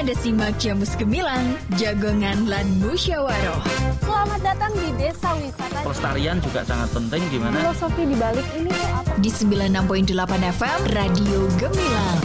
Anda simak Jamus Gemilang, Jagongan lan Musyawaroh. Selamat datang di Desa Wisata. Pelestarian juga sangat penting, gimana? Filosofi di balik ini tuh apa? Di 96.8 FM, Radio Gemilang.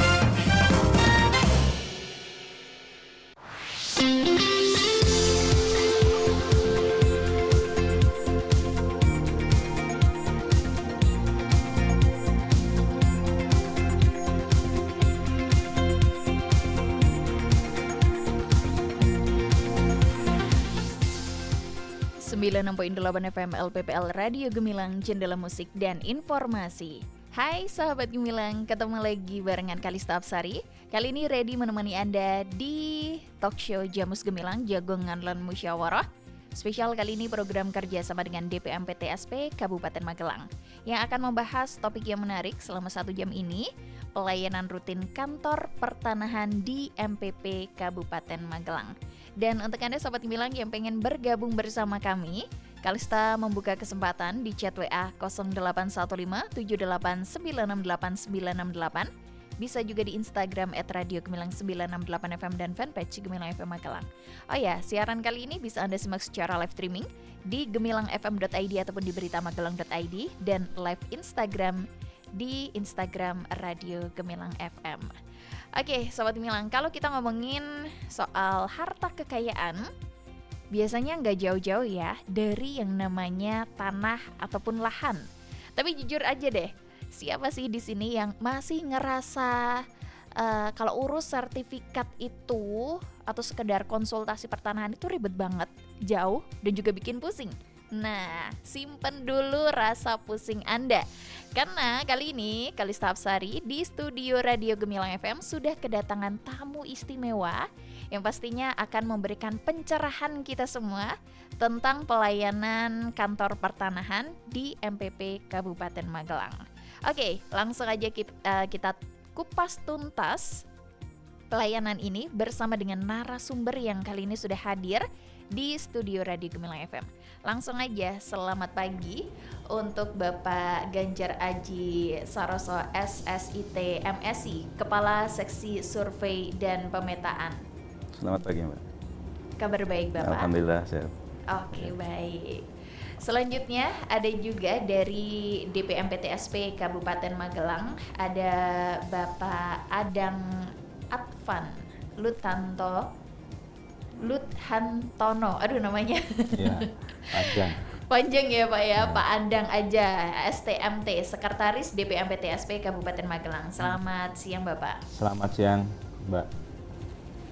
FM LPPL Radio Gemilang, Jendela Musik dan Informasi. Hai sahabat Gemilang, ketemu lagi barengan Kalista Apsari. Kali ini ready menemani Anda di talk show Jamus Gemilang, Jagongan lan Musyawarah. Spesial kali ini program kerja sama dengan DPMPTSP Kabupaten Magelang yang akan membahas topik yang menarik selama 1 jam ini, pelayanan rutin kantor pertanahan di MPP Kabupaten Magelang. Dan untuk Anda Sobat Gemilang yang pengen bergabung bersama kami, Kalista membuka kesempatan di chat WA 0815 78968968. Bisa juga di Instagram @radiogemilang968FM dan fanpage Gemilang FM Magelang. Oh ya, siaran kali ini bisa Anda simak secara live streaming di gemilangfm.id ataupun di beritamagelang.id dan live Instagram di Instagram Radio Gemilang FM. Oke, Sobat Gemilang, kalau kita ngomongin soal harta kekayaan, biasanya nggak jauh-jauh ya dari yang namanya tanah ataupun lahan. Tapi jujur aja deh, siapa sih di sini yang masih ngerasa kalau urus sertifikat itu atau sekedar konsultasi pertanahan itu ribet banget, jauh, dan juga bikin pusing? Nah, simpen dulu rasa pusing Anda. Karena kali ini Kalista Apsari di studio Radio Gemilang FM sudah kedatangan tamu istimewa yang pastinya akan memberikan pencerahan kita semua tentang pelayanan kantor pertanahan di MPP Kabupaten Magelang. Oke, langsung aja kita kupas tuntas pelayanan ini bersama dengan narasumber yang kali ini sudah hadir di studio Radio Gemilang FM. Langsung aja, selamat pagi untuk Bapak Ganjar Aji Saroso SSIT MSI, Kepala Seksi Survei dan Pemetaan. Selamat pagi, Mbak. Kabar baik, Bapak? Alhamdulillah, sehat. Oke, baik. Selanjutnya ada juga dari DPMPTSP Kabupaten Magelang, ada Bapak Adang Advan Luthantono, aduh namanya. Iya, panjang. Panjang ya Pak ya, Pak Andang aja, STMT, Sekretaris DPMPTSP Kabupaten Magelang. Selamat siang Bapak. Selamat siang, Mbak.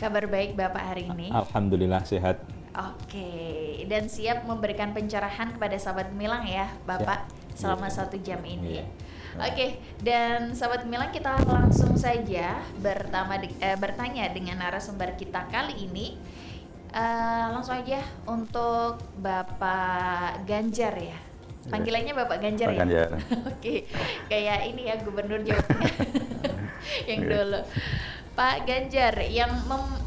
Kabar baik Bapak hari ini? Alhamdulillah sehat. Oke, dan siap memberikan pencerahan kepada sahabat Gemilang ya Bapak selama 1 jam ini. Iya. Oke, dan sahabat Gemilang, kita langsung saja bertanya dengan narasumber kita kali ini. Langsung aja untuk Bapak Ganjar ya. Panggilannya Bapak Ganjar Pak ya? Ganjar. Oke, kayak ini ya Gubernur Jawa Tengah yang dulu. Pak Ganjar, yang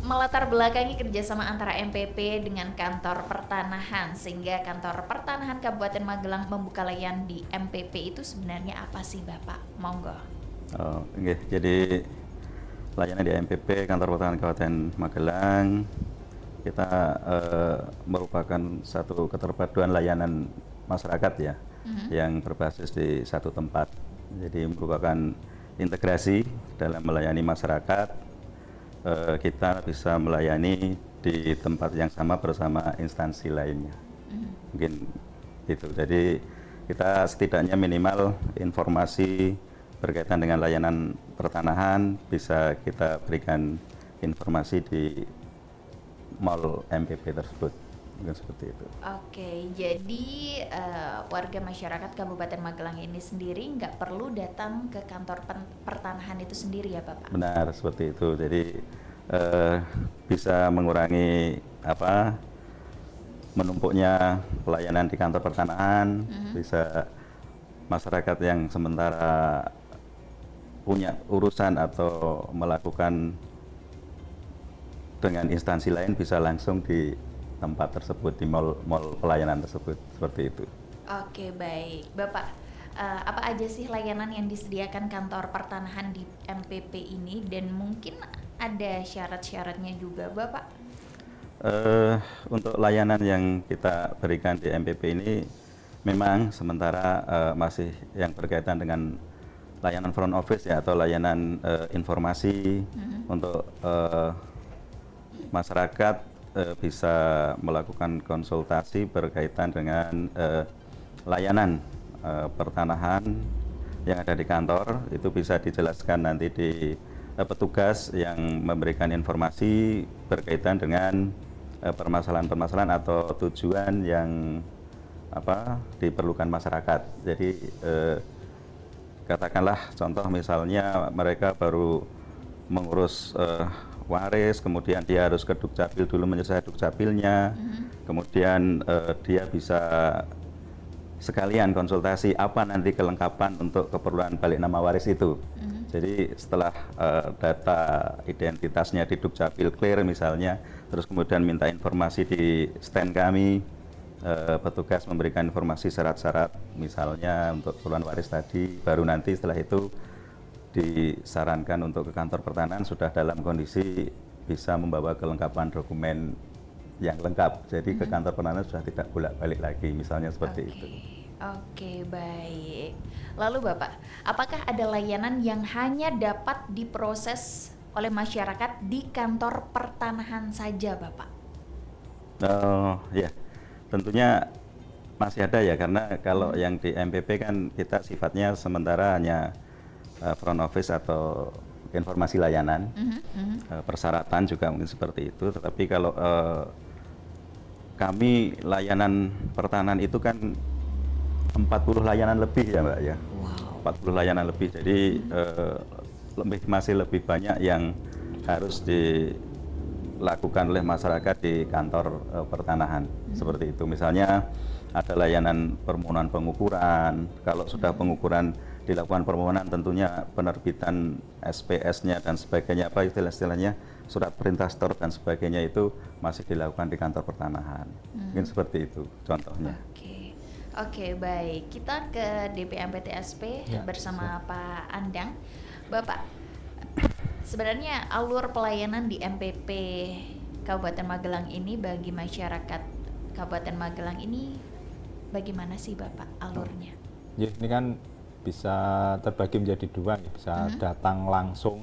melatar belakangi kerjasama antara MPP dengan kantor pertanahan sehingga kantor pertanahan Kabupaten Magelang membuka layanan di MPP itu sebenarnya apa sih Bapak? Monggo. Oh, okay. Jadi layanan di MPP kantor pertanahan Kabupaten Magelang kita merupakan satu keterpaduan layanan masyarakat ya, yang berbasis di satu tempat. Jadi merupakan integrasi dalam melayani masyarakat. Kita bisa melayani di tempat yang sama bersama instansi lainnya. Mungkin itu. Jadi kita setidaknya minimal informasi berkaitan dengan layanan pertanahan bisa kita berikan informasi di mall MPP tersebut. Mungkin seperti itu. Oke, jadi warga masyarakat Kabupaten Magelang ini sendiri nggak perlu datang ke kantor pertanahan itu sendiri ya Bapak? Benar, seperti itu. Jadi bisa mengurangi menumpuknya pelayanan di kantor pertanahan. Bisa masyarakat yang sementara punya urusan atau melakukan dengan instansi lain bisa langsung di tempat tersebut, di mall pelayanan tersebut, seperti itu. Oke, baik. Bapak, apa aja sih layanan yang disediakan kantor pertanahan di MPP ini, dan mungkin ada syarat-syaratnya juga Bapak? Untuk layanan yang kita berikan di MPP ini memang sementara masih yang berkaitan dengan layanan front office ya, atau layanan informasi untuk masyarakat bisa melakukan konsultasi berkaitan dengan layanan pertanahan yang ada di kantor. Itu bisa dijelaskan nanti di petugas yang memberikan informasi berkaitan dengan permasalahan-permasalahan atau tujuan yang diperlukan masyarakat. Jadi katakanlah contoh misalnya mereka baru mengurus waris, kemudian dia harus ke Dukcapil dulu menyelesaikan Dukcapilnya, kemudian dia bisa sekalian konsultasi apa nanti kelengkapan untuk keperluan balik nama waris itu. Jadi setelah data identitasnya di Dukcapil clear misalnya, terus kemudian minta informasi di stand kami, petugas memberikan informasi syarat-syarat misalnya untuk keperluan waris tadi, baru nanti setelah itu disarankan untuk ke kantor pertanahan sudah dalam kondisi bisa membawa kelengkapan dokumen yang lengkap. Jadi ke kantor pertanahan sudah tidak bolak-balik lagi, misalnya seperti itu. Oke, baik. Lalu Bapak, apakah ada layanan yang hanya dapat diproses oleh masyarakat di kantor pertanahan saja, Bapak? Ya, tentunya masih ada ya, karena kalau yang di MPP kan kita sifatnya sementara hanya front office atau informasi layanan, persyaratan juga mungkin seperti itu. Tetapi kalau kami layanan pertanahan itu kan 40 layanan lebih ya Mbak ya. Wow. 40 layanan lebih, jadi masih lebih banyak yang harus dilakukan oleh masyarakat di kantor pertanahan. Seperti itu, misalnya ada layanan permohonan pengukuran. Kalau sudah pengukuran, dilakukan permohonan, tentunya penerbitan SPS-nya dan sebagainya, apa istilahnya surat perintah store dan sebagainya itu masih dilakukan di kantor pertanahan. Mungkin seperti itu contohnya. Oke, baik. Kita ke DPMPTSP bersama Pak Andang. Bapak, sebenarnya alur pelayanan di MPP Kabupaten Magelang ini bagi masyarakat Kabupaten Magelang ini bagaimana sih Bapak alurnya? Ya, ini kan bisa terbagi menjadi dua, bisa datang langsung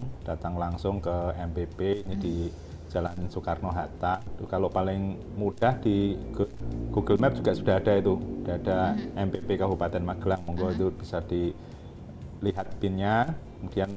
ke MPP ini di Jalan Soekarno-Hatta. Kalau paling mudah di Google Map juga sudah ada itu, sudah ada MPP Kabupaten Magelang. Monggo itu bisa dilihat PIN-nya, kemudian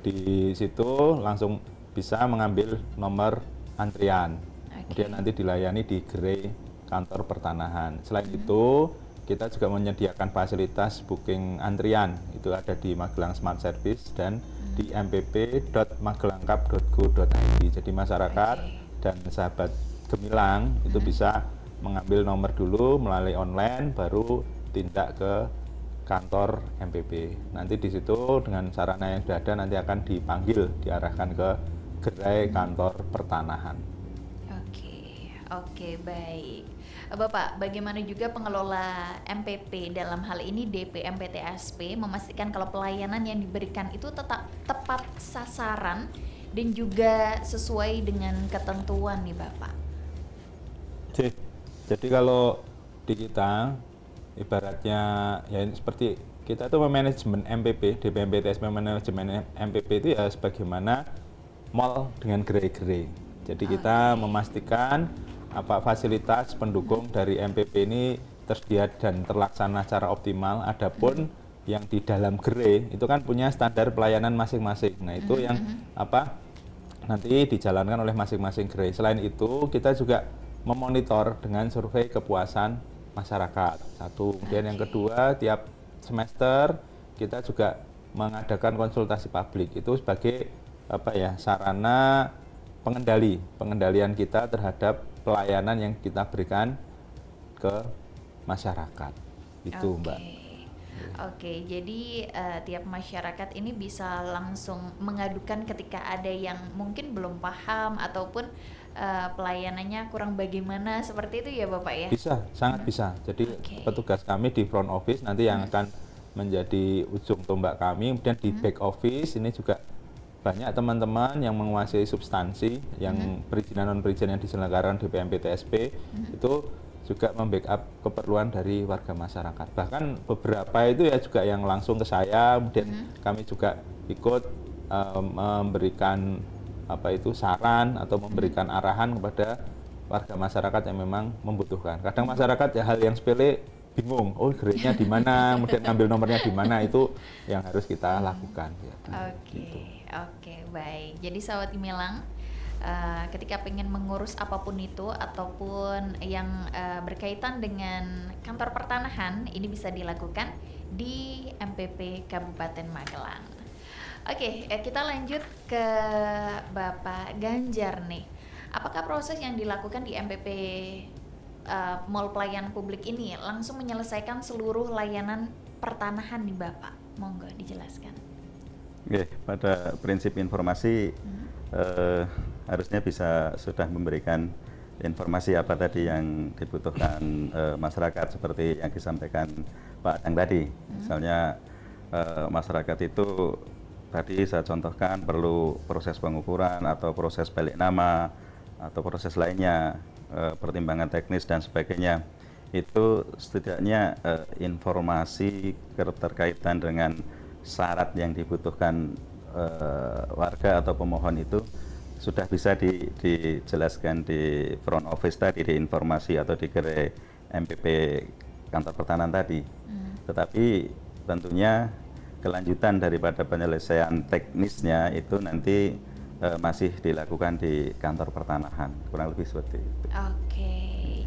di situ langsung bisa mengambil nomor antrian. Kemudian nanti dilayani di gerai kantor pertanahan. Selain itu, kita juga menyediakan fasilitas booking antrian, itu ada di Magelang Smart Service dan di mpp.magelangkap.go.id. Jadi masyarakat dan sahabat Gemilang itu bisa mengambil nomor dulu melalui online, baru tindak ke kantor MPP. Nanti di situ dengan sarana yang sudah ada nanti akan dipanggil, diarahkan ke gerai kantor pertanahan. Oke, baik. Bapak, bagaimana juga pengelola MPP dalam hal ini DPMPTSP memastikan kalau pelayanan yang diberikan itu tetap tepat sasaran dan juga sesuai dengan ketentuan nih Bapak? Jadi kalau di kita ibaratnya ya seperti kita itu manajemen MPP, DPMPTSP manajemen MPP itu ya sebagaimana mall dengan gerai-gerai. Jadi kita memastikan apa fasilitas pendukung dari MPP ini tersedia dan terlaksana secara optimal. Adapun yang di dalam gerai itu kan punya standar pelayanan masing-masing. Nah, itu yang nanti dijalankan oleh masing-masing gerai. Selain itu, kita juga memonitor dengan survei kepuasan masyarakat. Satu, kemudian yang kedua, tiap semester kita juga mengadakan konsultasi publik. Itu sebagai sarana pengendalian kita terhadap pelayanan yang kita berikan ke masyarakat. Itu Mbak. Oke, jadi tiap masyarakat ini bisa langsung mengadukan ketika ada yang mungkin belum paham ataupun pelayanannya kurang bagaimana, seperti itu ya Bapak ya? Bisa, sangat bisa. Jadi petugas kami di front office nanti yang akan menjadi ujung tombak kami, kemudian di back office ini juga banyak teman-teman yang menguasai substansi yang perizinan non-perizinan yang diselenggarakan DPMP TSP itu juga membackup keperluan dari warga masyarakat. Bahkan beberapa itu ya juga yang langsung ke saya, kemudian kami juga ikut memberikan saran atau memberikan arahan kepada warga masyarakat yang memang membutuhkan. Kadang masyarakat ya hal yang sepele bingung, oh grade-nya di mana, kemudian ngambil nomornya di mana, itu yang harus kita lakukan. Ya. Oke, baik. Jadi sahabat Gemilang, ketika pengen mengurus apapun itu ataupun yang berkaitan dengan kantor pertanahan, ini bisa dilakukan di MPP Kabupaten Magelang. Oke, kita lanjut ke Bapak Ganjar nih. Apakah proses yang dilakukan di MPP Mall Pelayanan Publik ini langsung menyelesaikan seluruh layanan pertanahan nih Bapak? Monggo dijelaskan. Oke, pada prinsip informasi harusnya bisa sudah memberikan informasi apa tadi yang dibutuhkan masyarakat seperti yang disampaikan Pak Adang tadi. Misalnya masyarakat itu tadi saya contohkan perlu proses pengukuran atau proses balik nama atau proses lainnya, pertimbangan teknis dan sebagainya. Itu setidaknya informasi terkaitan dengan syarat yang dibutuhkan warga atau pemohon itu sudah bisa dijelaskan di front office tadi, di informasi atau di gerai MPP kantor pertanahan tadi. Tetapi tentunya kelanjutan daripada penyelesaian teknisnya itu nanti masih dilakukan di kantor pertanahan, kurang lebih seperti itu. Oke,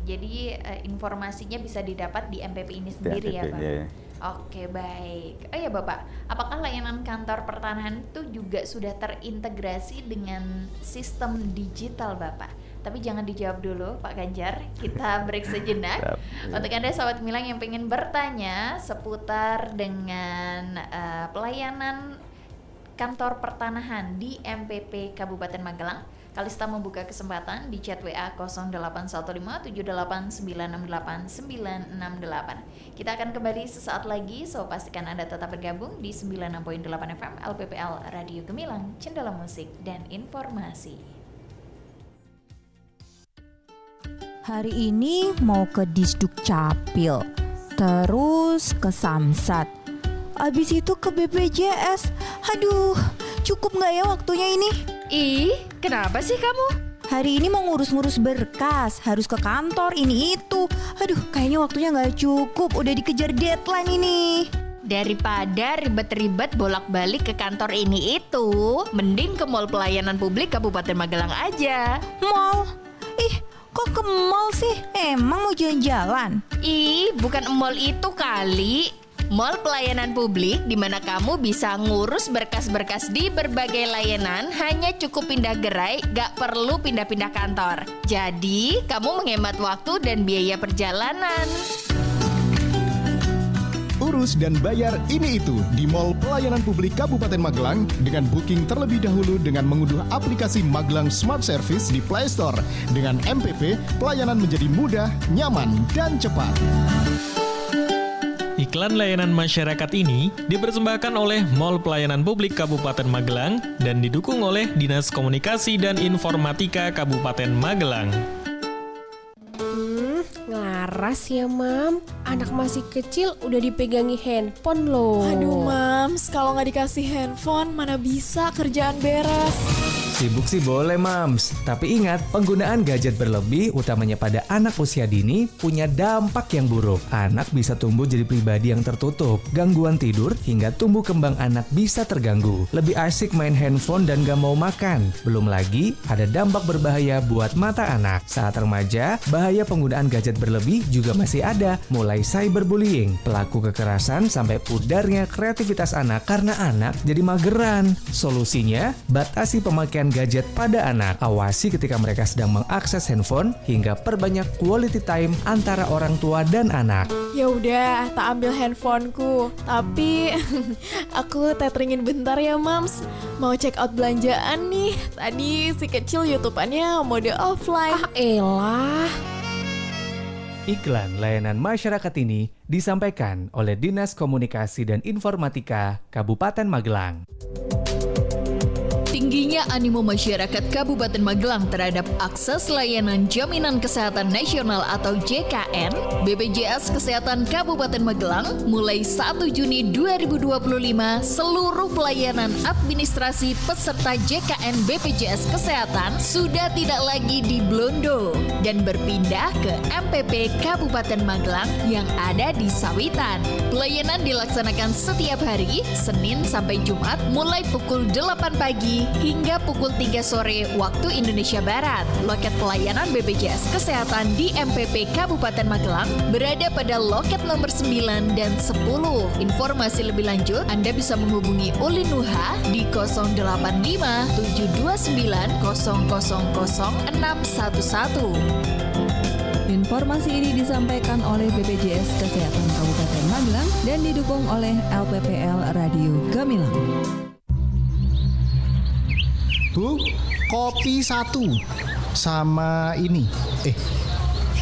jadi informasinya bisa didapat di MPP ini sendiri di MPP, ya Pak? Ya. Oke, baik. Oh ya Bapak, apakah layanan kantor pertanahan itu juga sudah terintegrasi dengan sistem digital Bapak? Tapi jangan dijawab dulu Pak Ganjar, kita break sejenak. Untuk Anda sahabat Gemilang yang pengen bertanya seputar dengan pelayanan kantor pertanahan di MPP Kabupaten Magelang, Kalista membuka kesempatan di chat WA 0815-78968968. Kita akan kembali sesaat lagi, so pastikan Anda tetap bergabung di 96.8 FM LPPL Radio Gemilang, Cendala Musik dan Informasi. Hari ini mau ke Disduk Capil, terus ke Samsat, abis itu ke BPJS. Aduh, cukup nggak ya waktunya ini? Ih, kenapa sih kamu? Hari ini mau ngurus-ngurus berkas, harus ke kantor ini itu. Aduh, kayaknya waktunya nggak cukup, udah dikejar deadline ini. Daripada ribet-ribet bolak-balik ke kantor ini itu, mending ke Mall Pelayanan Publik Kabupaten Magelang aja. Mall? Ih, kok ke mall sih? Emang mau jalan-jalan? Ih, bukan mall itu kali. Mall Pelayanan Publik di mana kamu bisa ngurus berkas-berkas di berbagai layanan, hanya cukup pindah gerai, gak perlu pindah-pindah kantor. Jadi, kamu menghemat waktu dan biaya perjalanan. Urus dan bayar ini itu di Mall Pelayanan Publik Kabupaten Magelang dengan booking terlebih dahulu dengan mengunduh aplikasi Magelang Smart Service di Play Store. Dengan MPP, pelayanan menjadi mudah, nyaman, dan cepat. Iklan layanan masyarakat ini dipersembahkan oleh Mall Pelayanan Publik Kabupaten Magelang dan didukung oleh Dinas Komunikasi dan Informatika Kabupaten Magelang. Ngelaras ya Mam, anak masih kecil udah dipegangi handphone loh. Aduh Mams, kalau nggak dikasih handphone mana bisa kerjaan beres. Sibuk sih boleh Mams, tapi ingat penggunaan gadget berlebih utamanya pada anak usia dini punya dampak yang buruk. Anak bisa tumbuh jadi pribadi yang tertutup, gangguan tidur hingga tumbuh kembang anak bisa terganggu. Lebih asik main handphone dan gak mau makan. Belum lagi ada dampak berbahaya buat mata anak. Saat remaja, bahaya penggunaan gadget berlebih juga masih ada, mulai cyberbullying, pelaku kekerasan sampai pudarnya kreativitas anak karena anak jadi mageran. Solusinya, batasi pemakaian gadget pada anak. Awasi ketika mereka sedang mengakses handphone hingga perbanyak quality time antara orang tua dan anak. Ya udah, tak ambil handphoneku. Tapi aku teteringin bentar ya Mams. Mau check out belanjaan nih. Tadi si kecil YouTubeannya mode offline. Ah elah. Iklan layanan masyarakat ini disampaikan oleh Dinas Komunikasi dan Informatika Kabupaten Magelang. Tingginya animo masyarakat Kabupaten Magelang terhadap akses layanan Jaminan Kesehatan Nasional atau JKN, BPJS Kesehatan Kabupaten Magelang mulai 1 Juni 2025 seluruh pelayanan administrasi peserta JKN BPJS Kesehatan sudah tidak lagi di Blondo dan berpindah ke MPP Kabupaten Magelang yang ada di Sawitan. Pelayanan dilaksanakan setiap hari, Senin sampai Jumat mulai pukul 8 pagi hingga pukul 3 sore waktu Indonesia Barat. Loket pelayanan BPJS Kesehatan di MPP Kabupaten Magelang berada pada loket nomor 9 dan 10. Informasi lebih lanjut Anda bisa menghubungi Ulin Nuha di 085 729 000611. Informasi ini disampaikan oleh BPJS Kesehatan Kabupaten Magelang dan didukung oleh LPPL Radio Gemilang. Bu, kopi 1 sama ini.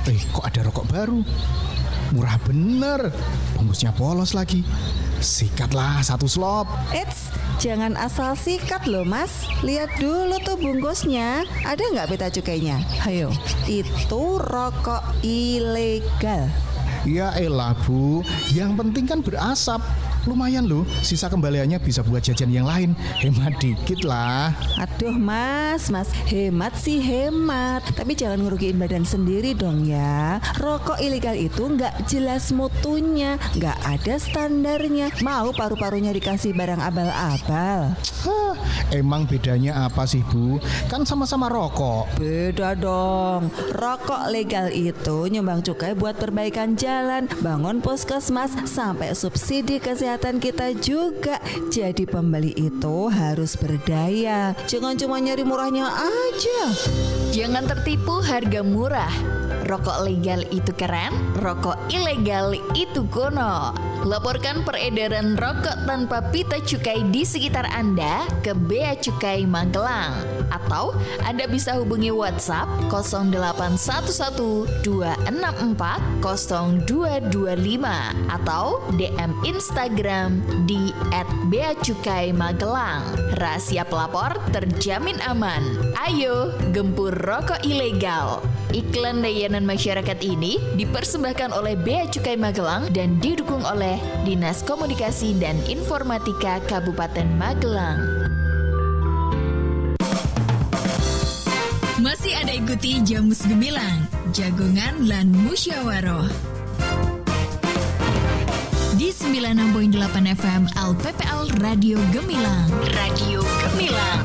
Kok ada rokok baru? Murah bener. Bungkusnya polos lagi. Sikatlah 1 slop. Eits, jangan asal sikat loh mas. Lihat dulu tuh bungkusnya. Ada nggak pita cukainya? Hayo, itu rokok ilegal. Ya elah Bu, yang penting kan berasap. Lumayan loh, sisa kembaliannya bisa buat jajan yang lain. Hemat dikit lah. Aduh mas, hemat sih hemat, tapi jangan ngerugiin badan sendiri dong ya. Rokok ilegal itu nggak jelas mutunya, nggak ada standarnya. Mau paru-parunya dikasih barang abal-abal. Emang bedanya apa sih Bu? Kan sama-sama rokok. Beda dong. Rokok legal itu nyumbang cukai buat perbaikan jalan, bangun puskesmas, sampai subsidi kesehatan kita juga. Jadi pembeli itu harus berdaya. Jangan cuma nyari murahnya aja. Jangan tertipu harga murah. Rokok legal itu keren, rokok ilegal itu kuno. Laporkan peredaran rokok tanpa pita cukai di sekitar Anda ke Bea Cukai Magelang. Atau Anda bisa hubungi WhatsApp 0812640225 atau DM Instagram di @beacukai_magelang. Rahasia pelapor terjamin aman. Ayo gempur rokok ilegal. Iklan layanan masyarakat ini dipersembahkan oleh Bea Cukai Magelang dan didukung oleh Dinas Komunikasi dan Informatika Kabupaten Magelang. Masih Anda ikuti Jamus Gemilang, Jagongan lan Musyawaroh di 96.8 FM LPPL Radio Gemilang. Radio Gemilang.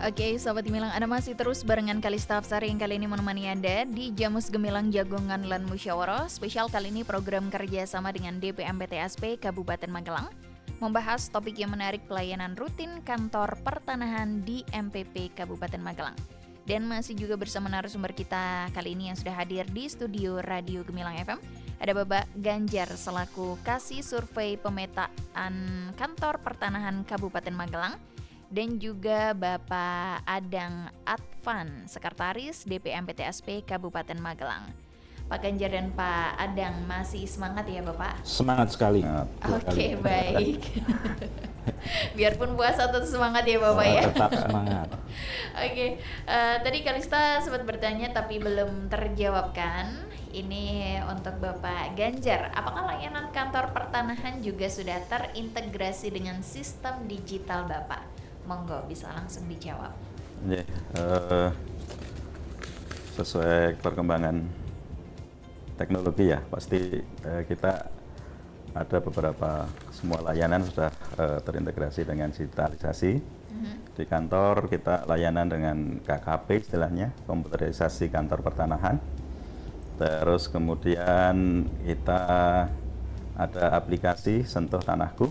Oke, Sobat Gemilang, Anda masih terus barengan Kalista Hapsari yang kali ini menemani Anda di Jamus Gemilang Jagongan lan Musyawarah. Spesial kali ini program kerja sama dengan DPMPTSP Kabupaten Magelang membahas topik yang menarik pelayanan rutin kantor pertanahan di MPP Kabupaten Magelang. Dan masih juga bersama narasumber kita kali ini yang sudah hadir di studio Radio Gemilang FM. Ada Bapak Ganjar selaku Kasih Survei Pemetaan Kantor Pertanahan Kabupaten Magelang. Dan juga Bapak Adang Advan, Sekretaris DPMPTSP Kabupaten Magelang. Pak Ganjar dan Pak Adang masih semangat ya Bapak? Semangat sekali. Oke, baik. Biarpun puasa tetap semangat ya Bapak ya? Tetap semangat. Oke, tadi Kalista sempat bertanya tapi belum terjawabkan. Ini untuk Bapak Ganjar, apakah layanan kantor pertanahan juga sudah terintegrasi dengan sistem digital Bapak? Monggo bisa langsung dijawab. Ya, sesuai perkembangan teknologi ya, pasti kita ada beberapa semua layanan sudah terintegrasi dengan digitalisasi. Di kantor kita layanan dengan KKP istilahnya, komputerisasi kantor pertanahan. Terus kemudian kita ada aplikasi Sentuh Tanahku,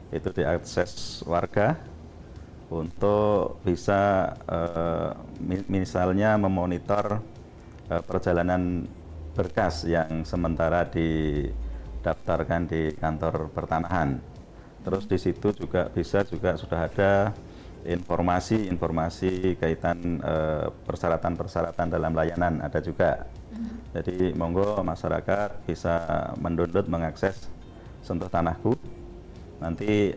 itu diakses warga untuk bisa misalnya memonitor perjalanan berkas yang sementara didaftarkan di kantor pertanahan. Terus di situ juga sudah ada informasi kaitan persyaratan-persyaratan dalam layanan ada juga. Jadi monggo masyarakat bisa mendownload, mengakses Sentuh Tanahku. Nanti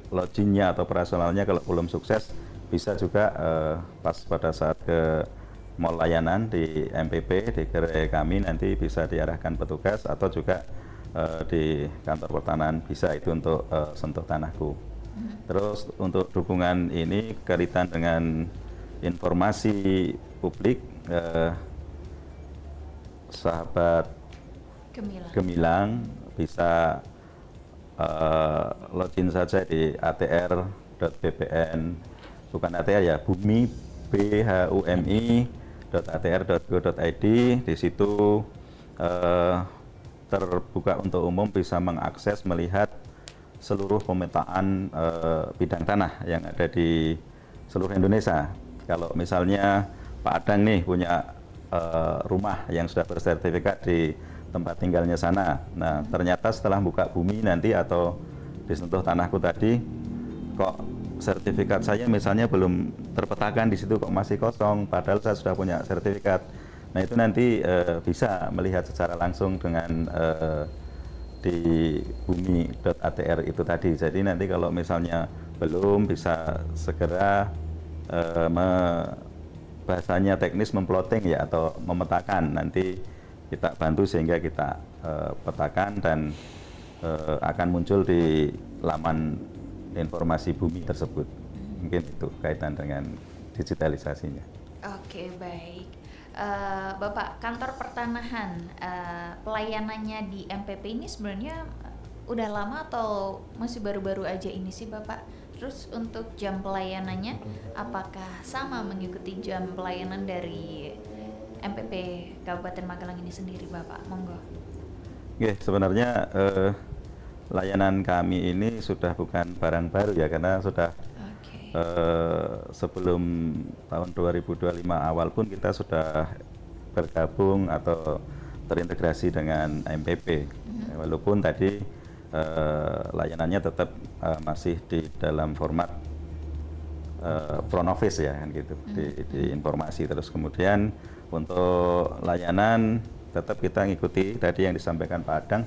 loginnya atau operasionalnya kalau belum sukses bisa juga pas pada saat ke mall layanan di MPP di gerai kami nanti bisa diarahkan petugas atau juga di kantor pertanahan bisa itu untuk Sentuh Tanahku. Terus untuk dukungan ini kaitan dengan informasi publik, sahabat Gemilang bisa login saja di atr.bpn, bukan ATR ya, bumi bhumi.atr.go.id. Di situ terbuka untuk umum, bisa mengakses, melihat seluruh pemetaan bidang tanah yang ada di seluruh Indonesia. Kalau misalnya Pak Adang nih punya rumah yang sudah bersertifikat di tempat tinggalnya sana. Nah, ternyata setelah buka bumi nanti atau disentuh tanahku tadi, kok sertifikat saya misalnya belum terpetakan di situ, kok masih kosong, padahal saya sudah punya sertifikat. Nah, itu nanti bisa melihat secara langsung dengan di bumi.atr itu tadi. Jadi nanti kalau misalnya belum, bisa segera bahasanya teknis memploting ya, atau memetakan. Nanti kita bantu sehingga kita petakan dan akan muncul di laman informasi bumi tersebut. Mungkin itu kaitan dengan digitalisasinya. Oke, baik. Bapak, kantor pertanahan pelayanannya di MPP ini sebenarnya udah lama atau masih baru-baru aja ini sih Bapak? Terus untuk jam pelayanannya apakah sama mengikuti jam pelayanan dari MPP Kabupaten Magelang ini sendiri Bapak? Monggo. Oke, sebenarnya layanan kami ini sudah bukan barang baru ya, karena sudah sebelum tahun 2025 awal pun kita sudah bergabung atau terintegrasi dengan MPP. Walaupun tadi layanannya tetap masih di dalam format front office ya kan gitu, di informasi. Terus kemudian untuk layanan tetap kita ngikuti tadi yang disampaikan Pak Adang,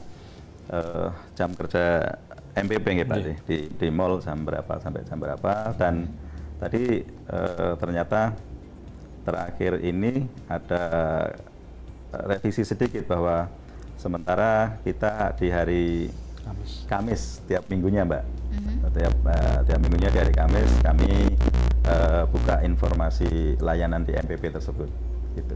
jam kerja MPP nggih Pak, di mall jam berapa sampai jam berapa. Dan tadi ternyata terakhir ini ada revisi sedikit bahwa sementara kita di hari Kamis tiap minggunya Mbak, tiap minggunya di hari Kamis kami buka informasi layanan di MPP tersebut gitu.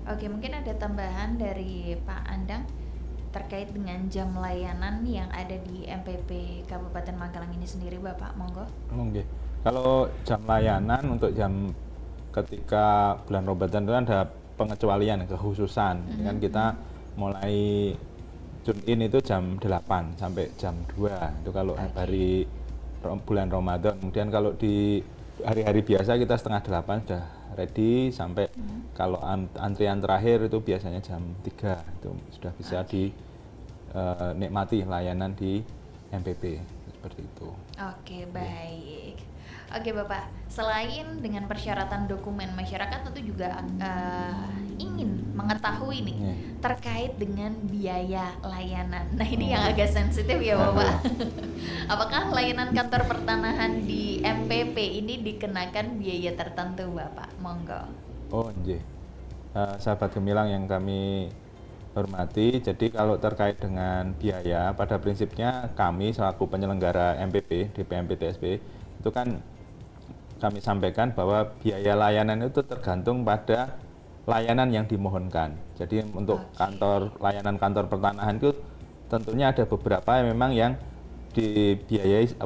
Oke, mungkin ada tambahan dari Pak Andang terkait dengan jam layanan yang ada di MPP Kabupaten Magelang ini sendiri Bapak, monggo. Oke. Kalau jam layanan untuk jam ketika bulan Ramadan itu ada pengecualian, kekhususan. Kan kita mulai tune in itu jam 8 sampai jam 2 itu kalau hari bulan Ramadan. Kemudian kalau di hari-hari biasa kita setengah 8 sudah ready sampai kalau antrian terakhir itu biasanya jam 3 itu sudah bisa dinikmati layanan di MPP seperti itu. Oke, baik. Oke Bapak, selain dengan persyaratan dokumen, masyarakat tentu juga ingin mengetahui nih terkait dengan biaya layanan. Nah ini yang agak sensitif ya Bapak. Apakah layanan kantor pertanahan di MPP ini dikenakan biaya tertentu Bapak? Monggo. Oh nggih. Sahabat Gemilang yang kami hormati, jadi kalau terkait dengan biaya, pada prinsipnya kami selaku penyelenggara MPP di PMPTSP itu kan kami sampaikan bahwa biaya layanan itu tergantung pada layanan yang dimohonkan. Jadi untuk layanan kantor pertanahan itu tentunya ada beberapa yang memang yang dibiayai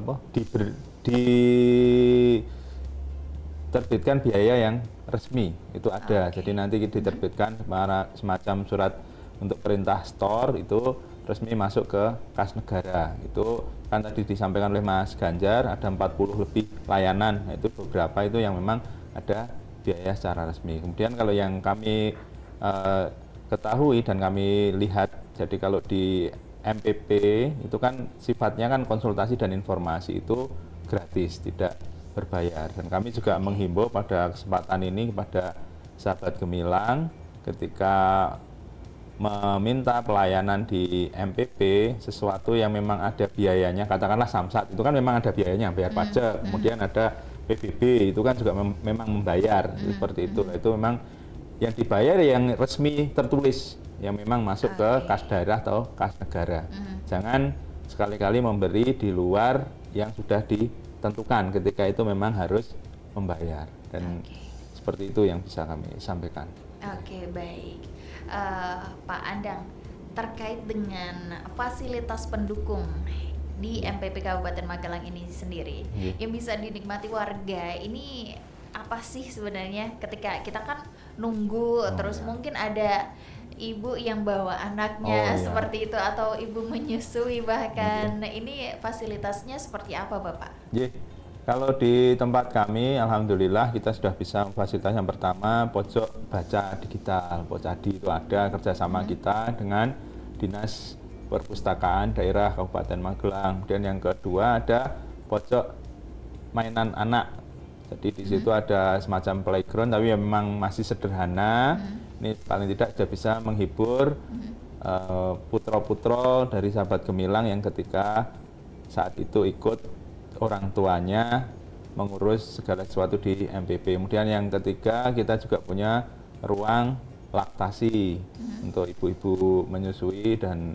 diterbitkan biaya yang resmi itu ada. Jadi nanti diterbitkan semacam surat untuk perintah store itu resmi masuk ke kas negara. Itu kan tadi disampaikan oleh Mas Ganjar ada 40 lebih layanan. Nah, itu beberapa itu yang memang ada biaya secara resmi. Kemudian kalau yang kami ketahui dan kami lihat, jadi kalau di MPP itu kan sifatnya kan konsultasi dan informasi itu gratis, tidak berbayar. Dan kami juga menghimbau pada kesempatan ini kepada sahabat Gemilang ketika meminta pelayanan di MPP sesuatu yang memang ada biayanya, katakanlah Samsat itu kan memang ada biayanya, bayar pajak, kemudian ada PBB itu kan juga memang membayar seperti itu. Itu memang yang dibayar yang resmi tertulis yang memang masuk ke kas daerah atau kas negara. Jangan sekali-kali memberi di luar yang sudah ditentukan, ketika itu memang harus membayar. Dan seperti itu yang bisa kami sampaikan. Oke, baik. Pak Andang, terkait dengan fasilitas pendukung di MPP Kabupaten Magelang ini sendiri, yang bisa dinikmati warga, ini apa sih sebenarnya ketika kita kan nunggu, terus mungkin ada ibu yang bawa anaknya seperti itu, atau ibu menyusui bahkan. Ini fasilitasnya seperti apa, Bapak? Kalau di tempat kami, alhamdulillah kita sudah bisa fasilitas yang pertama, pojok baca digital, Pocadi itu ada kerjasama kita dengan Dinas Perpustakaan Daerah Kabupaten Magelang. Kemudian yang kedua ada pojok mainan anak. Jadi di situ ada semacam playground, tapi memang masih sederhana. Ini paling tidak sudah bisa menghibur putra-putra dari sahabat Gemilang yang ketika saat itu ikut orang tuanya mengurus segala sesuatu di MPP. Kemudian yang ketiga, kita juga punya ruang laktasi untuk ibu-ibu menyusui dan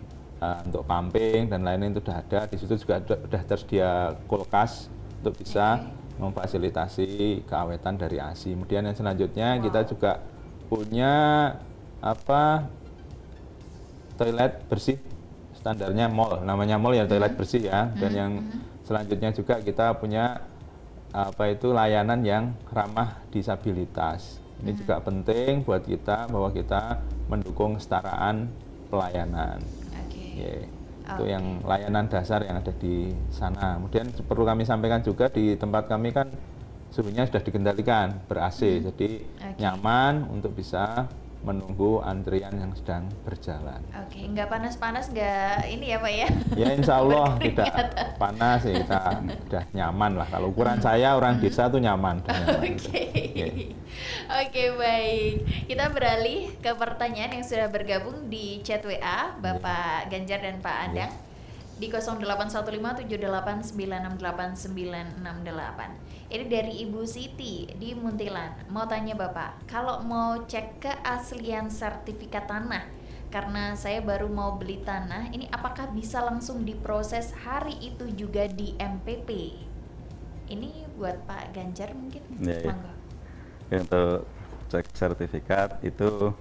untuk pumping dan lain-lain itu sudah ada. Di situ juga sudah tersedia kulkas untuk bisa memfasilitasi keawetan dari ASI. Kemudian yang selanjutnya kita juga punya toilet bersih standarnya mall, namanya mall ya, toilet bersih ya. Dan yang selanjutnya juga kita punya layanan yang ramah disabilitas. Ini juga penting buat kita bahwa kita mendukung kesetaraan pelayanan. Itu yang layanan dasar yang ada di sana. Kemudian perlu kami sampaikan juga di tempat kami kan suhunya sudah dikendalikan ber-AC, jadi nyaman untuk bisa menunggu antrian yang sedang berjalan. Nggak panas-panas, nggak ini ya Pak ya? Ya insya Allah tidak panas ya, kita udah nyaman lah. Kalau ukuran saya orang desa tuh nyaman. Oke, baik. Kita beralih ke pertanyaan yang sudah bergabung di chat WA Bapak Ganjar dan Pak Andang di 081578968968. Ini dari Ibu Siti di Muntilan. Mau tanya Bapak, kalau mau cek keaslian sertifikat tanah, karena saya baru mau beli tanah, ini apakah bisa langsung diproses hari itu juga di MPP? Ini buat Pak Ganjar mungkin? Monggo. Untuk cek sertifikat itu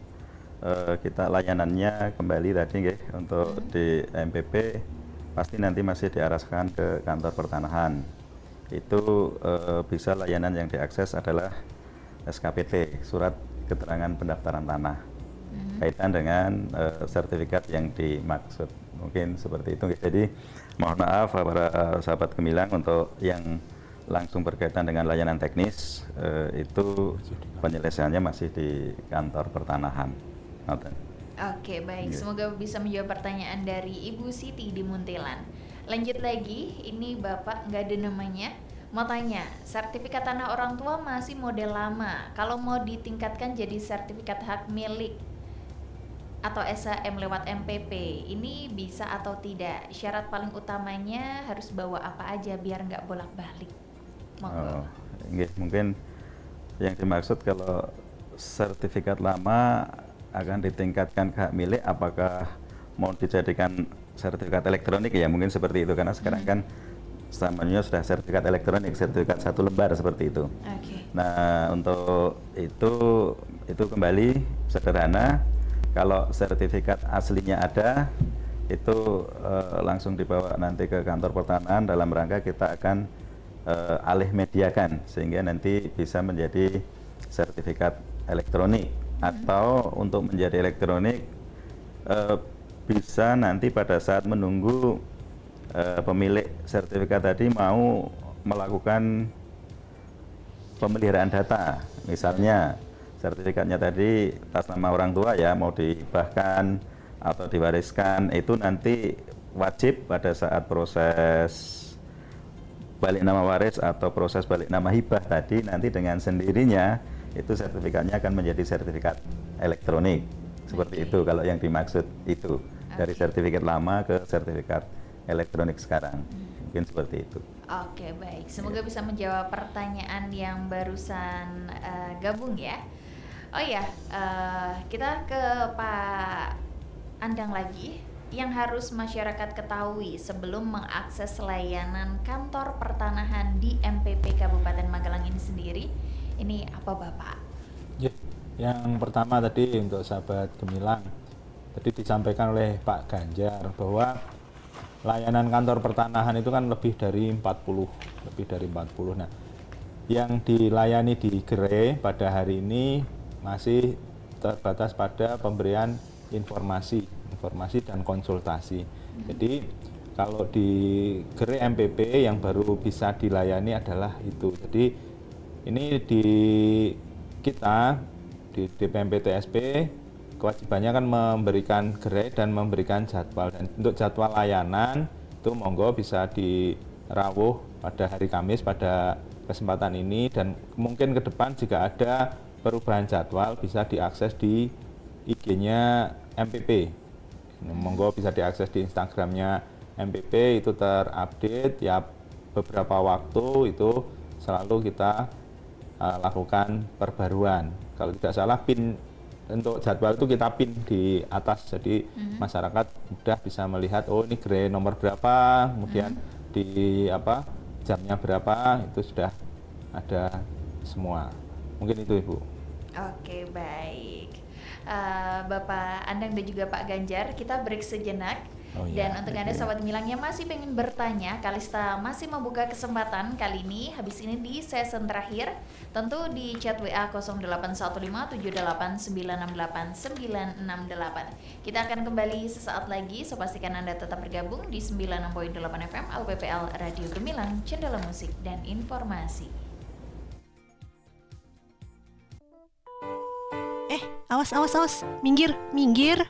kita layanannya kembali tadi untuk di MPP pasti nanti masih diarahkan ke kantor pertanahan. Itu bisa layanan yang diakses adalah SKPT, surat keterangan pendaftaran tanah, kaitan dengan sertifikat yang dimaksud. Mungkin seperti itu. Jadi mohon maaf para sahabat Gemilang untuk yang langsung berkaitan dengan layanan teknis, itu penyelesaiannya masih di kantor pertanahan. Oke, baik. Semoga bisa menjawab pertanyaan dari Ibu Siti di Muntilan. Lanjut lagi, ini Bapak nggak ada namanya. Mau tanya, sertifikat tanah orang tua masih model lama. Kalau mau ditingkatkan jadi sertifikat hak milik atau SHM lewat MPP, ini bisa atau tidak? Syarat paling utamanya harus bawa apa aja biar nggak bolak-balik? Mungkin yang dimaksud kalau sertifikat lama akan ditingkatkan ke hak milik, apakah mau dijadikan sertifikat elektronik ya, mungkin seperti itu, karena sekarang kan namanya sudah sertifikat elektronik, sertifikat satu lembar seperti itu. Nah untuk itu kembali sederhana, kalau sertifikat aslinya ada itu langsung dibawa nanti ke kantor pertanahan dalam rangka kita akan alih mediakan sehingga nanti bisa menjadi sertifikat elektronik. Atau untuk menjadi elektronik bisa nanti pada saat menunggu pemilik sertifikat tadi mau melakukan pemeliharaan data, misalnya sertifikatnya tadi atas nama orang tua ya, mau dihibahkan atau diwariskan, itu nanti wajib pada saat proses balik nama waris atau proses balik nama hibah tadi, nanti dengan sendirinya itu sertifikatnya akan menjadi sertifikat elektronik. Seperti itu kalau yang dimaksud itu. Dari sertifikat lama ke sertifikat elektronik sekarang. Mungkin seperti itu. Oke, baik. Semoga bisa menjawab pertanyaan yang barusan gabung ya. Oh ya, kita ke Pak Andang lagi. Yang harus masyarakat ketahui sebelum mengakses layanan kantor pertanahan di MPP Kabupaten Magelang ini sendiri, ini apa Bapak? Ya, yang pertama tadi untuk sahabat Gemilang, tadi disampaikan oleh Pak Ganjar bahwa layanan kantor pertanahan itu kan lebih dari 40. Nah, yang dilayani di Gere pada hari ini masih terbatas pada pemberian informasi dan konsultasi. Jadi kalau di Gere MPP yang baru bisa dilayani adalah itu. Jadi ini di kita di DPMP TSP kewajibannya kan memberikan Gere dan memberikan jadwal. Dan untuk jadwal layanan itu monggo bisa dirawuh pada hari Kamis pada kesempatan ini, dan mungkin ke depan jika ada perubahan jadwal bisa diakses di IG-nya MPP. Monggo bisa diakses di Instagramnya MPP, itu terupdate ya beberapa waktu itu selalu kita lakukan perbaruan. Kalau tidak salah pin untuk jadwal itu kita pin di atas, jadi masyarakat mudah bisa melihat oh ini Gere nomor berapa, kemudian di jamnya berapa, itu sudah ada semua. Mungkin itu Ibu. Oke, baik. Bapak Andang dan juga Pak Ganjar, kita break sejenak. Dan untuk Anda sahabat Gemilang yang masih pengen bertanya, Kalista masih membuka kesempatan kali ini habis ini di season terakhir, tentu di chat WA 081578968968. Kita akan kembali sesaat lagi, so pastikan Anda tetap bergabung di 96.8 FM LPPL Radio Gemilang, Cendela Musik dan Informasi. Awas, minggir.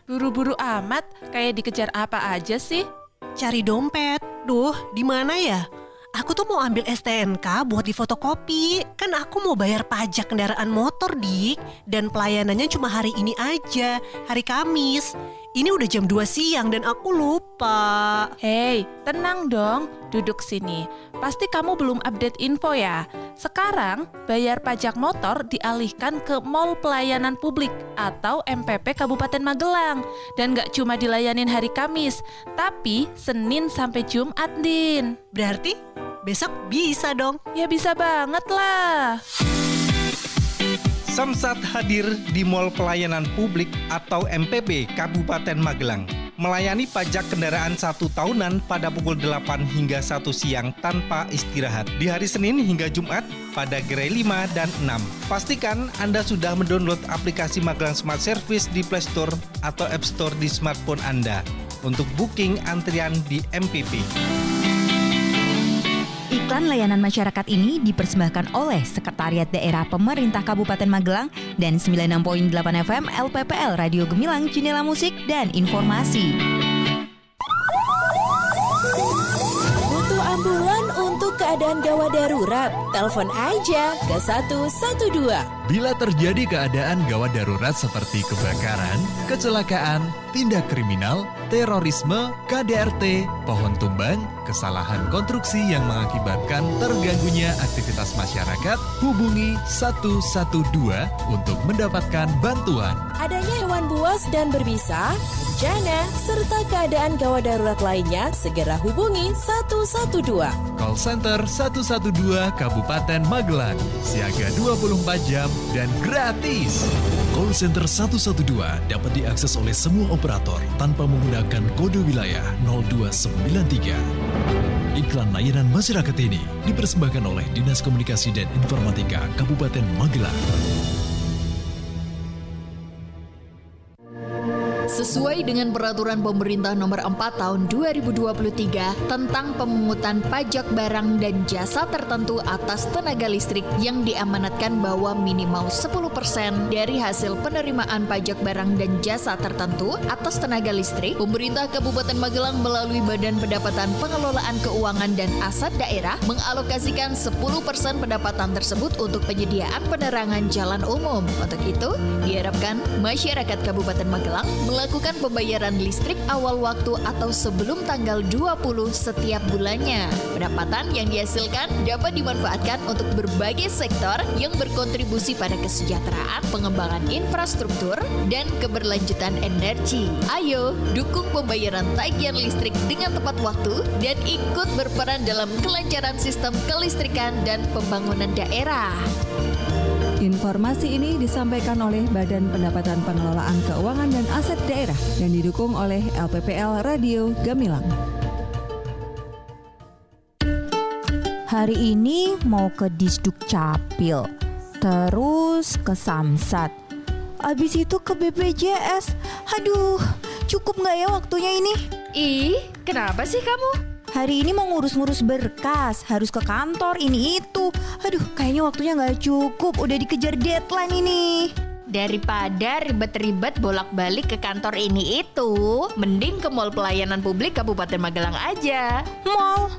Buru-buru amat, kayak dikejar apa aja sih? Cari dompet. Duh, di mana ya? Aku tuh mau ambil STNK buat difotokopi. Kan aku mau bayar pajak kendaraan motor, Dik. Dan pelayanannya cuma hari ini aja, hari Kamis. Ini udah jam 2 siang dan aku lupa. Hei, tenang dong, duduk sini. Pasti kamu belum update info ya. Sekarang, bayar pajak motor dialihkan ke Mall Pelayanan Publik atau MPP Kabupaten Magelang. Dan gak cuma dilayanin hari Kamis, tapi Senin sampai Jumat, Din. Berarti besok bisa dong? Ya bisa banget lah. Samsat hadir di Mall Pelayanan Publik atau MPP Kabupaten Magelang. Melayani pajak kendaraan 1 tahunan pada pukul 8 hingga 1 siang tanpa istirahat. Di hari Senin hingga Jumat pada gerai 5 dan 6. Pastikan Anda sudah mendownload aplikasi Magelang Smart Service di Play Store atau App Store di smartphone Anda untuk booking antrian di MPP. Iklan layanan masyarakat ini dipersembahkan oleh Sekretariat Daerah Pemerintah Kabupaten Magelang dan 96.8 FM LPPL Radio Gemilang, Jendela Musik dan Informasi. Butuh ambulan untuk keadaan gawat darurat? Telepon aja ke 112. Bila terjadi keadaan gawat darurat seperti kebakaran, kecelakaan, tindak kriminal, terorisme, KDRT, pohon tumbang, kesalahan konstruksi yang mengakibatkan terganggunya aktivitas masyarakat, hubungi 112 untuk mendapatkan bantuan. Adanya hewan buas dan berbisa, bencana, serta keadaan gawat darurat lainnya, segera hubungi 112. Call Center 112 Kabupaten Magelang, siaga 24 jam dan gratis. Call Center 112 dapat diakses oleh semua operator tanpa menggunakan kode wilayah 0293. Iklan layanan masyarakat ini dipersembahkan oleh Dinas Komunikasi dan Informatika Kabupaten Magelang. Sesuai dengan Peraturan Pemerintah Nomor 4 Tahun 2023 tentang pemungutan pajak barang dan jasa tertentu atas tenaga listrik yang diamanatkan bahwa minimal 10% dari hasil penerimaan pajak barang dan jasa tertentu atas tenaga listrik, pemerintah Kabupaten Magelang melalui Badan Pendapatan Pengelolaan Keuangan dan Aset Daerah mengalokasikan 10% pendapatan tersebut untuk penyediaan penerangan jalan umum. Untuk itu, diharapkan masyarakat Kabupaten Magelang melakukan pembayaran listrik awal waktu atau sebelum tanggal 20 setiap bulannya. Pendapatan yang dihasilkan dapat dimanfaatkan untuk berbagai sektor yang berkontribusi pada kesejahteraan, pengembangan infrastruktur, dan keberlanjutan energi. Ayo, dukung pembayaran tagihan listrik dengan tepat waktu dan ikut berperan dalam kelancaran sistem kelistrikan dan pembangunan daerah. Informasi ini disampaikan oleh Badan Pendapatan Pengelolaan Keuangan dan Aset Daerah dan didukung oleh LPPL Radio Gamilang. Hari ini mau ke Disduk Capil, terus ke Samsat, abis itu ke BPJS. Aduh, cukup nggak ya waktunya ini? Ih, kenapa sih kamu? Hari ini mau ngurus-ngurus berkas, harus ke kantor ini itu. Aduh, kayaknya waktunya nggak cukup, udah dikejar deadline ini. Daripada ribet-ribet bolak-balik ke kantor ini itu, mending ke Mall Pelayanan Publik Kabupaten Magelang aja. Mall?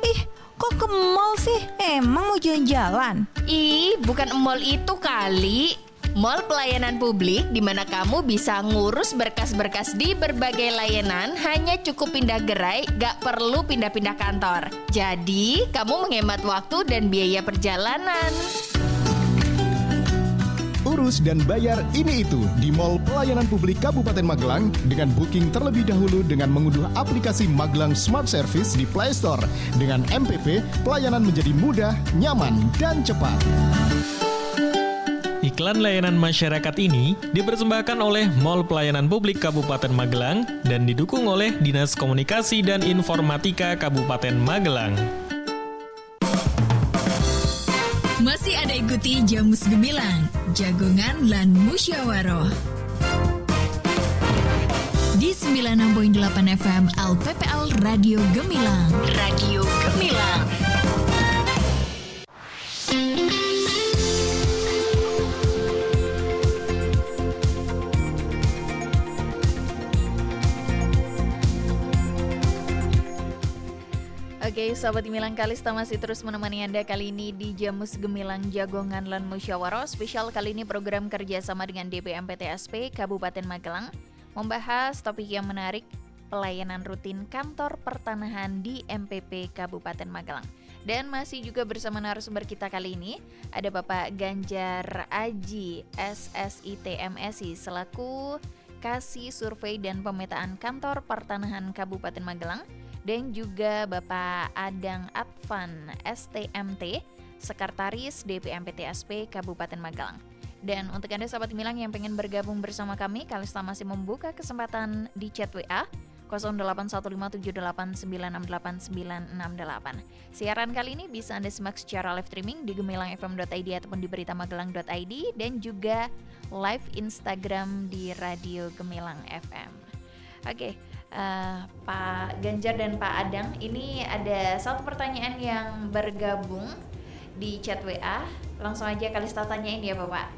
Ih, kok ke mall sih? Emang mau jalan-jalan? Ih, bukan mall itu kali. Mall Pelayanan Publik di mana kamu bisa ngurus berkas-berkas di berbagai layanan hanya cukup pindah gerai, gak perlu pindah-pindah kantor. Jadi, kamu menghemat waktu dan biaya perjalanan. Urus dan bayar ini itu di Mall Pelayanan Publik Kabupaten Magelang dengan booking terlebih dahulu dengan mengunduh aplikasi Magelang Smart Service di Play Store. Dengan MPP, pelayanan menjadi mudah, nyaman, dan cepat. Iklan layanan masyarakat ini dipersembahkan oleh Mall Pelayanan Publik Kabupaten Magelang dan didukung oleh Dinas Komunikasi dan Informatika Kabupaten Magelang. Masih ada ikuti Jamus Gemilang, Jagongan lan Musyawaroh. Di 96.8 FM LPPL Radio Gemilang. Radio Gemilang. Oke, sahabat Gemilang Kalista masih terus menemani Anda kali ini di Jamus Gemilang Jagongan lan Musyawaroh. Spesial kali ini program kerjasama dengan DPMPTSP Kabupaten Magelang membahas topik yang menarik, pelayanan rutin kantor pertanahan di MPP Kabupaten Magelang. Dan masih juga bersama narasumber kita kali ini ada Bapak Ganjar Aji SSIT MSI selaku Kasih Survei dan Pemetaan Kantor Pertanahan Kabupaten Magelang, dan juga Bapak Adang Advan STMT, Sekretaris DPMPTSP Kabupaten Magelang. Dan untuk Anda sahabat Gemilang yang pengen bergabung bersama kami, Kalista masih membuka kesempatan di chat WA 081573696898. Siaran kali ini bisa Anda simak secara live streaming di gemilangfm.id ataupun di beritamagelang.id dan juga live Instagram di Radio Gemilang FM. Oke. Pak Ganjar dan Pak Adang, ini ada satu pertanyaan yang bergabung di chat WA. Langsung aja Kalista tanyain ya Bapak.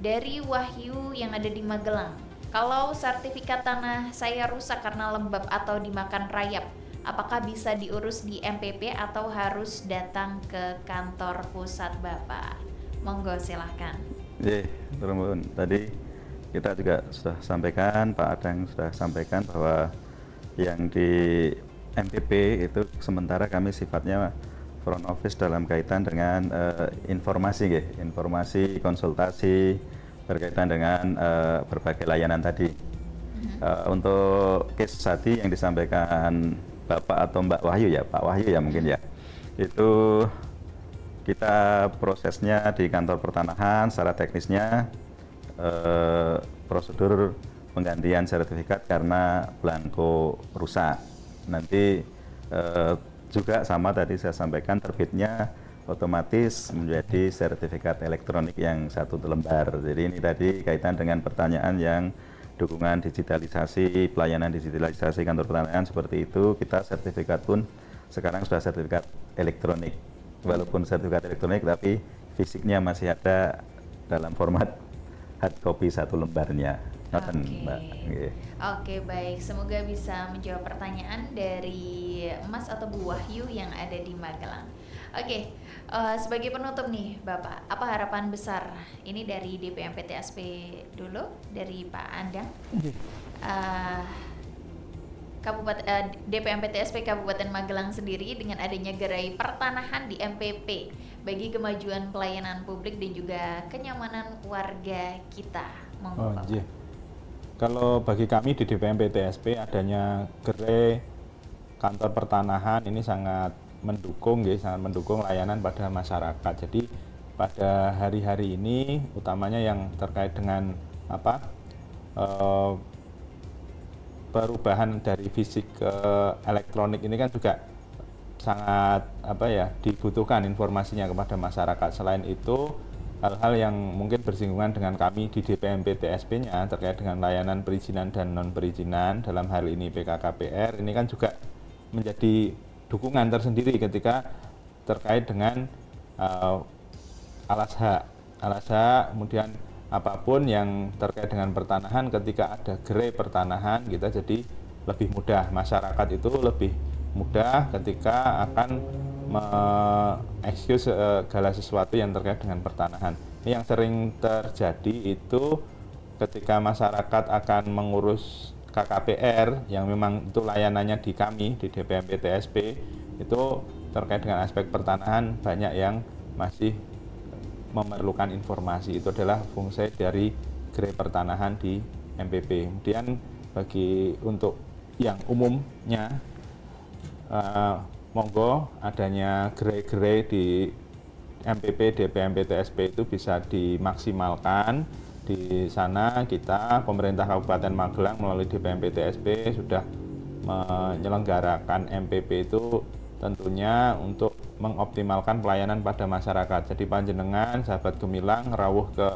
Dari Wahyu yang ada di Magelang, kalau sertifikat tanah saya rusak karena lembab atau dimakan rayap, apakah bisa diurus di MPP atau harus datang ke kantor pusat Bapak? Monggo silahkan. Tadi kita juga sudah sampaikan, Pak Adang sudah sampaikan bahwa yang di MPP itu sementara kami sifatnya front office dalam kaitan dengan informasi konsultasi berkaitan dengan berbagai layanan tadi. Untuk case tadi yang disampaikan Bapak atau Mbak Wahyu ya, Pak Wahyu ya mungkin ya, itu kita prosesnya di kantor pertanahan secara teknisnya prosedur penggantian sertifikat karena blanko rusak. Nanti juga sama tadi saya sampaikan terbitnya otomatis menjadi sertifikat elektronik yang 1 lembar. Jadi ini tadi kaitan dengan pertanyaan yang dukungan digitalisasi, pelayanan digitalisasi kantor pertanahan seperti itu. Kita sertifikat pun sekarang sudah sertifikat elektronik. Walaupun sertifikat elektronik tapi fisiknya masih ada dalam format hard copy 1 lembarnya. Oke, baik. Semoga bisa menjawab pertanyaan dari Mas atau Bu Wahyu yang ada di Magelang. Oke, sebagai penutup nih Bapak, apa harapan besar ini dari DPMPTSP dulu, dari Pak Andang? DPMPTSP Kabupaten Magelang sendiri dengan adanya gerai pertanahan di MPP bagi kemajuan pelayanan publik dan juga kenyamanan warga kita. Monggo Bapak. Kalau bagi kami di DPMPTSP adanya gerai kantor pertanahan ini sangat mendukung layanan pada masyarakat. Jadi pada hari-hari ini utamanya yang terkait dengan perubahan dari fisik ke elektronik ini kan juga sangat dibutuhkan informasinya kepada masyarakat. Selain itu hal-hal yang mungkin bersinggungan dengan kami di DPMPTSP-nya terkait dengan layanan perizinan dan non-perizinan, dalam hal ini PKKPR, ini kan juga menjadi dukungan tersendiri ketika terkait dengan alas hak, kemudian apapun yang terkait dengan pertanahan, ketika ada gerai pertanahan kita jadi lebih mudah, masyarakat itu lebih mudah ketika akan mengeksekut segala sesuatu yang terkait dengan pertanahan. Ini yang sering terjadi itu ketika masyarakat akan mengurus KKPR yang memang itu layanannya di kami di DPMPTSP, itu terkait dengan aspek pertanahan banyak yang masih memerlukan informasi. Itu adalah fungsi dari gerai pertanahan di MPP. Kemudian untuk yang umumnya monggo adanya gerai-gerai di MPP DPMPTSP itu bisa dimaksimalkan. Di sana kita pemerintah Kabupaten Magelang melalui DPMPTSP sudah menyelenggarakan MPP itu tentunya untuk mengoptimalkan pelayanan pada masyarakat. Jadi panjenengan sahabat Gemilang rawuh ke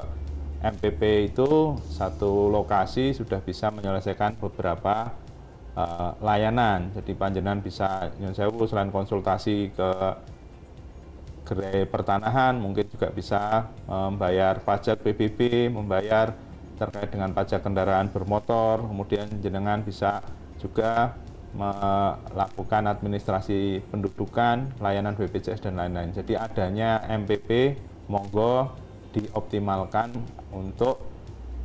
MPP itu satu lokasi sudah bisa menyelesaikan beberapa layanan. Jadi panjenengan bisa nyun sewu selain konsultasi ke gerai pertanahan, mungkin juga bisa membayar pajak PBB, membayar terkait dengan pajak kendaraan bermotor, kemudian jenengan bisa juga melakukan administrasi pendudukan, layanan BPJS dan lain-lain. Jadi adanya MPP monggo dioptimalkan untuk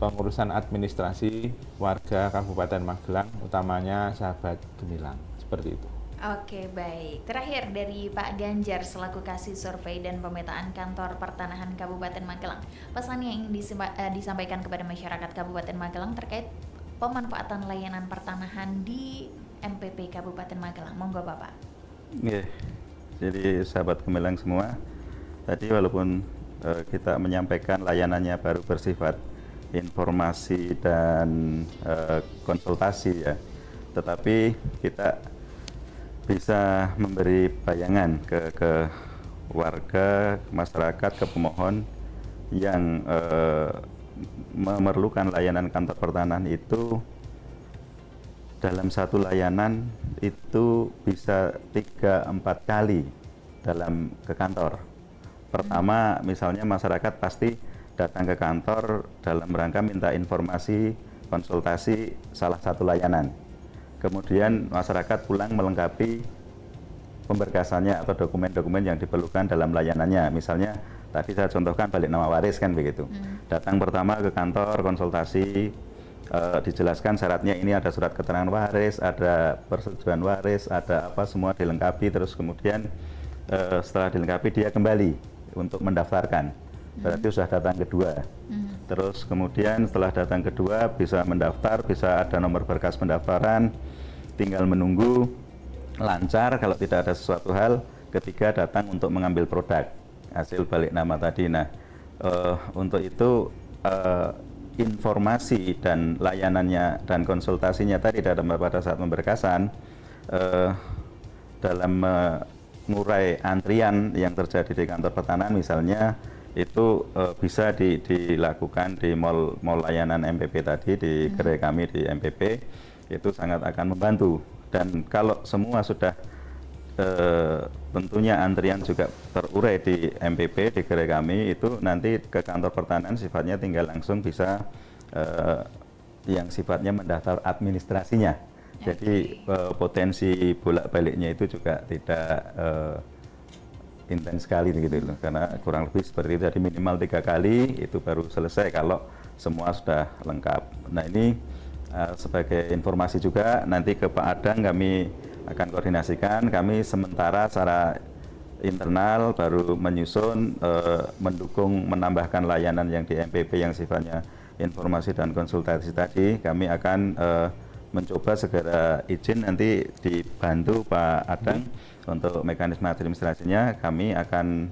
pengurusan administrasi warga Kabupaten Magelang, utamanya sahabat Gemilang. Seperti itu. Oke, baik. Terakhir dari Pak Ganjar selaku Kasih Survei dan Pemetaan Kantor Pertanahan Kabupaten Magelang. Pesan yang ingin disampaikan kepada masyarakat Kabupaten Magelang terkait pemanfaatan layanan pertanahan di MPP Kabupaten Magelang. Monggo Bapak. Jadi sahabat Gemilang semua, tadi walaupun kita menyampaikan layanannya baru bersifat informasi dan konsultasi ya, tetapi kita bisa memberi bayangan ke warga, masyarakat, ke pemohon yang memerlukan layanan kantor pertanahan itu. Dalam satu layanan itu bisa 3-4 kali ke kantor. Pertama, misalnya masyarakat pasti datang ke kantor dalam rangka minta informasi, konsultasi salah satu layanan. Kemudian masyarakat pulang melengkapi pemberkasannya atau dokumen-dokumen yang diperlukan dalam layanannya. Misalnya tadi saya contohkan balik nama waris kan begitu. Datang pertama ke kantor konsultasi, dijelaskan syaratnya, ini ada surat keterangan waris, ada persetujuan waris, ada apa, semua dilengkapi. Terus kemudian setelah dilengkapi dia kembali untuk mendaftarkan, berarti sudah datang kedua. Terus kemudian setelah datang kedua bisa mendaftar, bisa ada nomor berkas pendaftaran, tinggal menunggu lancar. Kalau tidak ada sesuatu hal, ketiga datang untuk mengambil produk hasil balik nama tadi. Nah, untuk itu informasi dan layanannya dan konsultasinya tadi pada saat pemberkasan dalam mengurai antrian yang terjadi di kantor pertanahan, misalnya itu bisa dilakukan di mall layanan MPP tadi, di gerai kami di MPP, itu sangat akan membantu. Dan kalau semua sudah tentunya antrian juga terurai di MPP, di gerai kami, itu nanti ke kantor pertanahan sifatnya tinggal langsung bisa yang sifatnya mendaftar administrasinya. Jadi potensi bolak-baliknya itu juga tidak intens sekali gitu loh, karena kurang lebih seperti itu. Jadi minimal 3 kali itu baru selesai kalau semua sudah lengkap. Nah ini sebagai informasi juga, nanti ke Pak Adang kami akan koordinasikan. Kami sementara secara internal baru menyusun, mendukung, menambahkan layanan yang di MPP yang sifatnya informasi dan konsultasi tadi. Kami akan mencoba segera izin, nanti dibantu Pak Adang untuk mekanisme administrasinya. Kami akan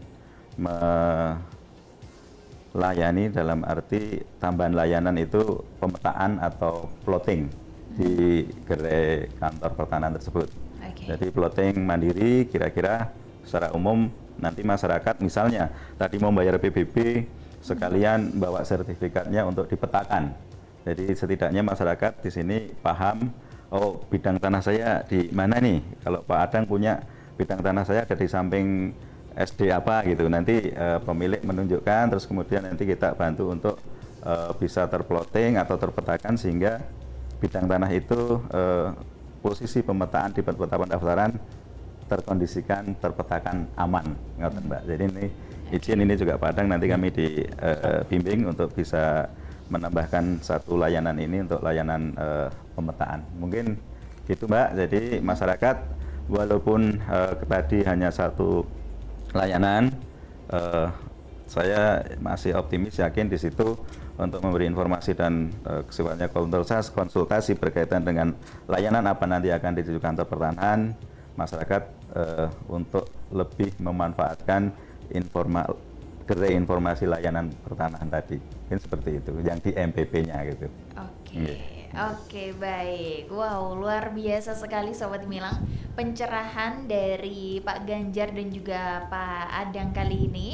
melayani dalam arti tambahan layanan itu pemetaan atau plotting di gerai kantor pertanahan tersebut. Jadi plotting mandiri, kira-kira secara umum nanti masyarakat misalnya tadi mau bayar PBB sekalian bawa sertifikatnya untuk dipetakan. Jadi setidaknya masyarakat di sini paham, oh bidang tanah saya di mana nih. Kalau Pak Adang punya bidang tanah saya ada di samping SD apa gitu. Nanti pemilik menunjukkan, terus kemudian nanti kita bantu untuk bisa terplotting atau terpetakan sehingga bidang tanah itu posisi pemetaan di peta pendaftaran terkondisikan, terpetakan aman, ngoten Mbak. Jadi ini izin ini juga Pak Adang, nanti kami dibimbing untuk bisa menambahkan satu layanan ini untuk layanan pemetaan. Mungkin gitu Mbak. Jadi masyarakat walaupun tadi hanya satu layanan, saya masih optimis, yakin di situ untuk memberi informasi dan sifatnya konsultasi berkaitan dengan layanan apa nanti akan dituju kantor pertanahan, masyarakat untuk lebih memanfaatkan gerai informasi layanan pertanahan tadi. Mungkin seperti itu yang di MPP-nya gitu. Oke, baik. Wow, luar biasa sekali Sobat Gemilang pencerahan dari Pak Ganjar dan juga Pak Adang kali ini.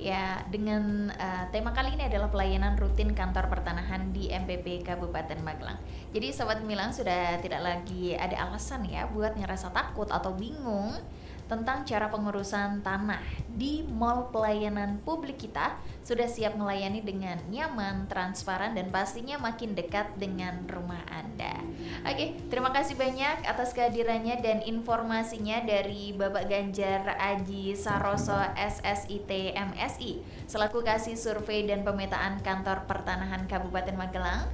Ya, dengan tema kali ini adalah pelayanan rutin kantor pertanahan di MPP Kabupaten Magelang. Jadi Sobat Gemilang sudah tidak lagi ada alasan ya buat ngerasa takut atau bingung tentang cara pengurusan tanah di mall pelayanan publik kita. Sudah siap melayani dengan nyaman, transparan, dan pastinya makin dekat dengan rumah Anda. Oke, terima kasih banyak atas kehadirannya dan informasinya dari Bapak Ganjar Aji Saroso SSIT MSI selaku Kasih Survei dan Pemetaan Kantor Pertanahan Kabupaten Magelang,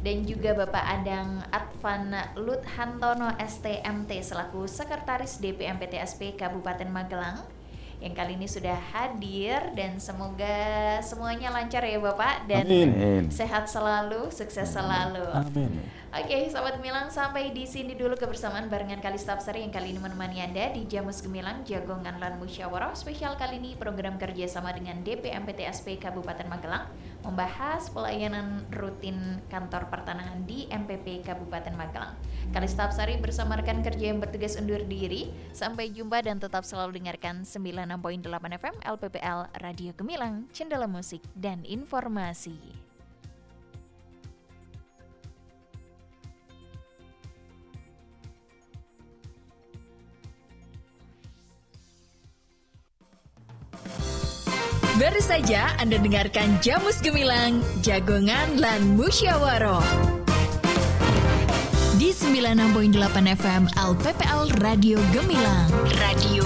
dan juga Bapak Adang Advan Luthantono STMT selaku Sekretaris DPM PTSP Kabupaten Magelang yang kali ini sudah hadir, dan semoga semuanya lancar ya Bapak dan sehat selalu, sukses selalu. Amin. Oke, Sobat Gemilang, sampai di sini dulu kebersamaan barengan Kalista Absari yang kali ini menemani Anda di Jamus Gemilang Jagongan Lan Musyawarah. Spesial kali ini program kerjasama dengan DPM PTSP Kabupaten Magelang membahas pelayanan rutin kantor pertanahan di MPP Kabupaten Magelang. Kalista Absari bersama rekan kerja yang bertugas undur diri. Sampai jumpa dan tetap selalu dengarkan 96.8 FM LPPL Radio Gemilang, Cendela Musik dan Informasi. Baru saja Anda dengarkan Jamus Gemilang, Jagongan Lan Musyawarah di 96.8 FM LPPL Radio Gemilang. Radio